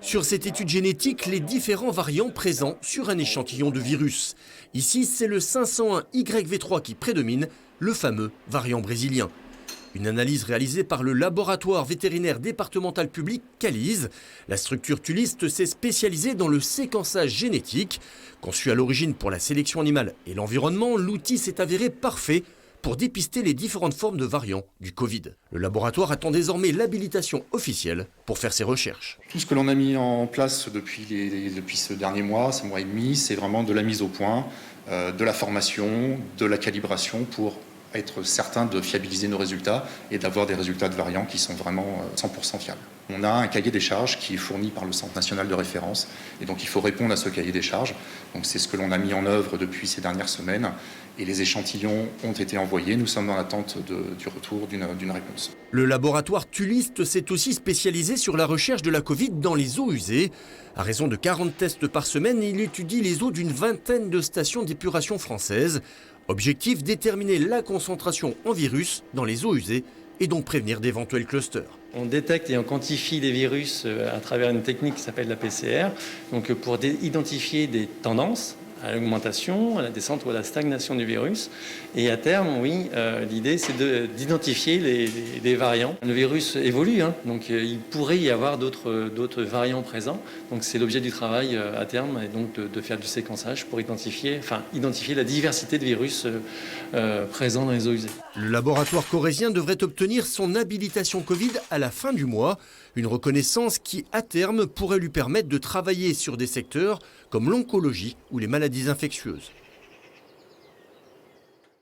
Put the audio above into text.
Sur cette étude génétique, les différents variants présents sur un échantillon de virus. Ici, c'est le 501YV3 qui prédomine, le fameux variant brésilien. Une analyse réalisée par le laboratoire vétérinaire départemental public Calise. La structure Tuliste s'est spécialisée dans le séquençage génétique. Conçu à l'origine pour la sélection animale et l'environnement, l'outil s'est avéré parfait pour dépister les différentes formes de variants du Covid. Le laboratoire attend désormais l'habilitation officielle pour faire ses recherches. Tout ce que l'on a mis en place depuis ce dernier mois, ce mois et demi, c'est vraiment de la mise au point, de la formation, de la calibration pour être certain de fiabiliser nos résultats et d'avoir des résultats de variants qui sont vraiment 100% fiables. On a un cahier des charges qui est fourni par le Centre national de référence et donc il faut répondre à ce cahier des charges. Donc c'est ce que l'on a mis en œuvre depuis ces dernières semaines et les échantillons ont été envoyés. Nous sommes dans l'attente du retour d'une réponse. Le laboratoire Tuliste s'est aussi spécialisé sur la recherche de la Covid dans les eaux usées. À raison de 40 tests par semaine, il étudie les eaux d'une vingtaine de stations d'épuration françaises. Objectif, déterminer la concentration en virus dans les eaux usées et donc prévenir d'éventuels clusters. On détecte et on quantifie les virus à travers une technique qui s'appelle la PCR, donc pour identifier des tendances à l'augmentation, à la descente ou à la stagnation du virus. Et à terme, oui, l'idée c'est d'identifier les variants. Le virus évolue, donc il pourrait y avoir d'autres variants présents. Donc c'est l'objet du travail à terme, et donc de faire du séquençage pour identifier la diversité de virus présents dans les eaux usées. Le laboratoire corrézien devrait obtenir son habilitation Covid à la fin du mois. Une reconnaissance qui, à terme, pourrait lui permettre de travailler sur des secteurs comme l'oncologie ou les maladies infectieuses.